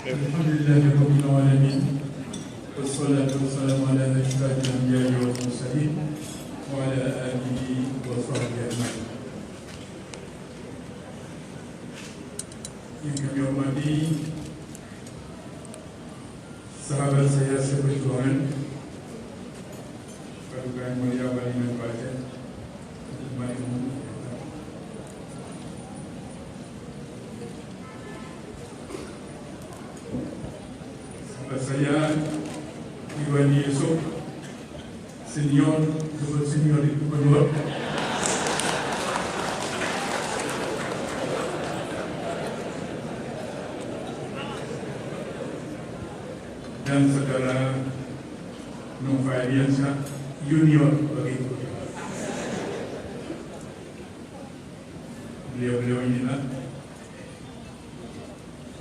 Alhamdulillahirabbil alamin. Wassalatu wassalamu ala asyrafil anbiya'i wal mursalin wa ala alihi wa sahbihi ajma'in. Yang kami hormati sahabat saya seperjuangan, Paduka Yang Mulia Wali Baca, Mari saya Iwan Yusuf, senior di Gubernur, dan saudara Nova Ariansyah, junior bagi beliau inilah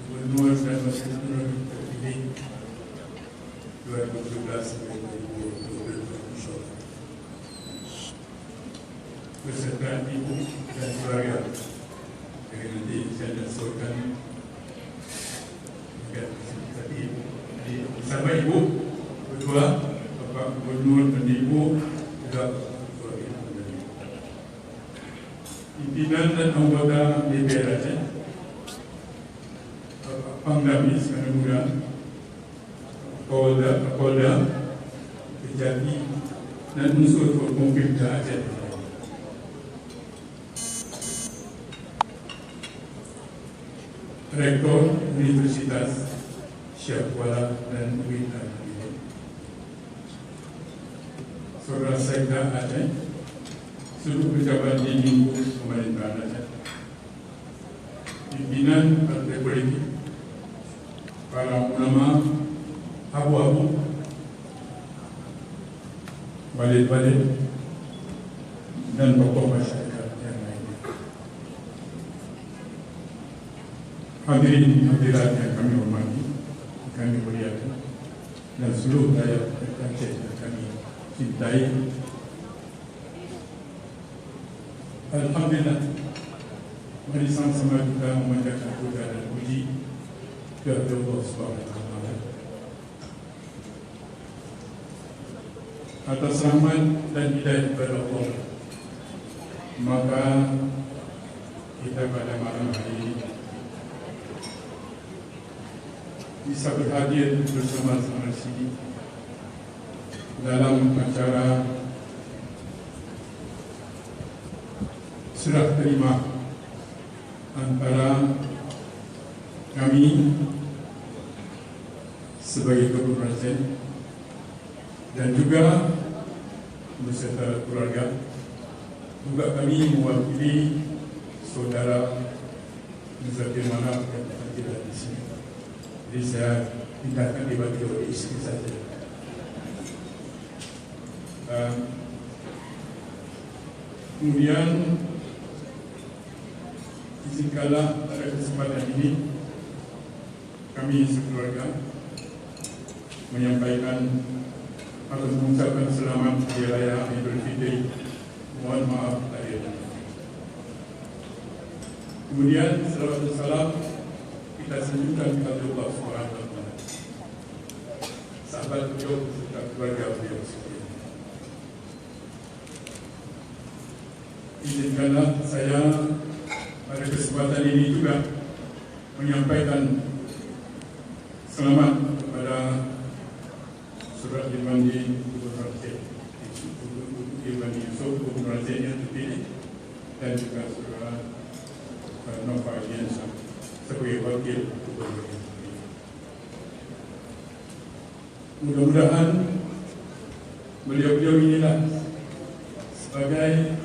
Gubernur dan Wakil Gubernur terpilih 2017 sampai 2020 insyaAllah, beserta ibu dan keluarga. Jadi nanti saya nasurkan tadi bersama ibu berdua, Bapak Gubernur dan ibu juga keluarga, pimpinan dan anggota DPR Aceh, Bapak Pangdam Iskandar Muda, Kapolda, Kejati, dan unsur Pemerintah Aceh. Rektor Universitas Syekh Kuala dan UIN, Saudara Sekda Aceh, seluruh pejabat di lingkup pemerintahan Aceh, pimpinan partai politik, para ulama, abu-abu, balik-balik, dan tokoh masyarakat yang lainnya. Hadirin hadirat yang kami hormati, kami muliakan, dan seluruh rakyat Aceh yang kami cintai. Alhamdulillah, mari sama-sama kita memanjatkan puja dan puji kepada Allah Subhanahu Wa Taala atas rahmat dan hidayah kepada Allah. Maka kita pada malam hari ini bisa berhadir bersama-sama di sini dalam acara serah terima antara kami sebagai Gubernur Aceh dan juga beserta keluarga, juga kami mewakili saudara Muzafir Manaf yang tidak di sini. Jadi saya pindahkan dibagi oleh istri saja. Kemudian izinkanlah pada kesempatan ini kami sekeluarga menyampaikan atau mengucapkan selamat Hari Raya Idul Fitri. Mohon maaf lahir dan batin. Kemudian salawat dan salam kita sanjungkan kepada Allah Subhanahu Wa Taala, sahabat beliau serta keluarga beliau sekalian. Izinkanlah saya pada kesempatan ini juga menyampaikan selamat kepada Saudara Irwan Gubernur Aceh, Irwan Yusuf Gubernur Aceh yang terpilih, dan juga Saudara Nova Ariansyah sebagai Wakil Gubernur. Mudah-mudahan beliau-beliau inilah sebagai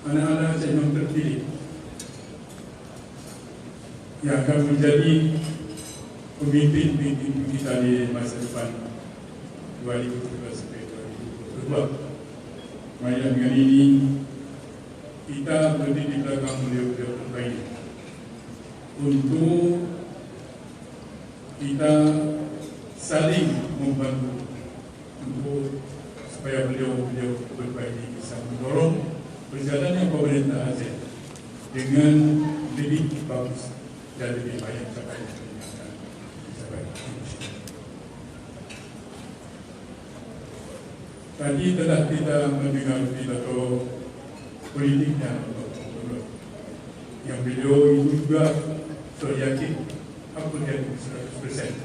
anak-anak Aceh yang terpilih yang akan menjadi pemimpin kita di masa depan 2017 sampai 2022. Mari dengan ini kita berdiri di belakang beliau-beliau terbaik untuk kita saling membantu untuk supaya beliau-beliau terbaik bisa mendorong perjalanan pemerintah Aceh dengan lebih bagus, dan lebih banyak capai peningkatan capai Indonesia. Tadi telah kita mendengar pidato politiknya yang beliau itu juga saya yakin aku yakin 100%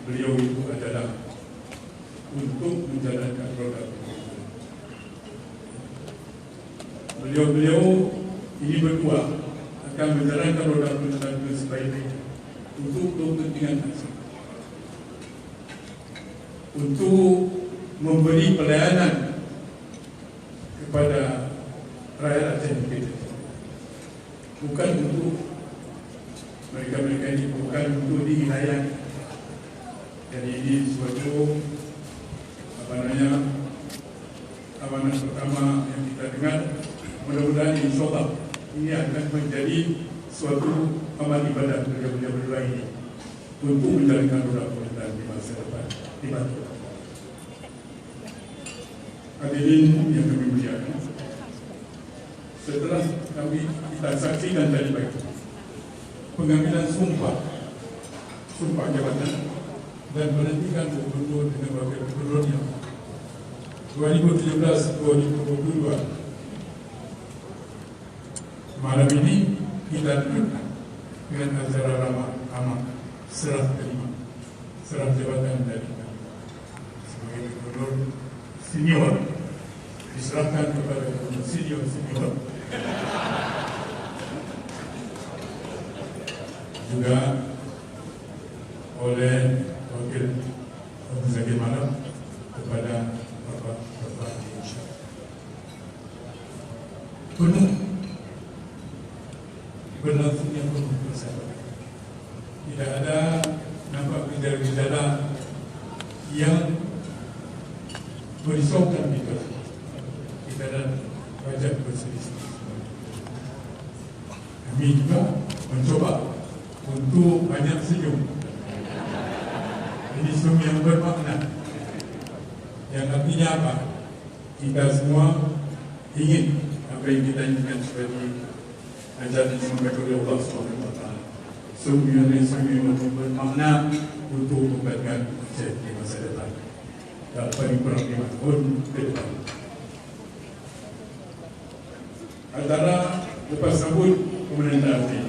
beliau itu adalah untuk menjalankan roda pemerintahan. Beliau ini berdua akan menjalankan roda pemerintahan dengan sebaik-baiknya untuk kepentingan nasional, untuk memberi pelayanan kepada rakyat Aceh kita. Bukan untuk mereka-mereka ini, bukan untuk dilayani. Jadi ini suatu amanah pertama yang kita dengar. Mudah-mudahan insyaAllah ini akan menjadi suatu amal ibadah beliau berdua ini untuk menjalankan roda pemerintahan di masa depan di Batu. Hadirin yang kami muliakan, setelah kita saksikan tadi baik pengambilan sumpah jabatan dan menentukan gubernur dengan wakil gubernurnya 2017-2022, malam ini kita dengarkan dengan acara ramah serah terima serah jabatan dari kami sebagai gubernur senior diserahkan kepada gubernur senior juga oleh wakil Muzakir Malam kepada Bapak Indonesia. Penuh berlangsungnya penuh persahabatan. Tidak ada nampak gejala-gejala yang merisaukan kita dan wajah berselisih. Kami juga mencoba untuk banyak senyum. Ini senyum yang bermakna, yang artinya apa? Kita semua ingin apa yang kita inginkan sebagai ajaran yang disampaikan oleh Allah SWT. Senyum yang bermakna untuk membuatkan Aceh di masa depan dan paling kurang 5 tahun ke depan. Antara lepas sambut pemerintahan ini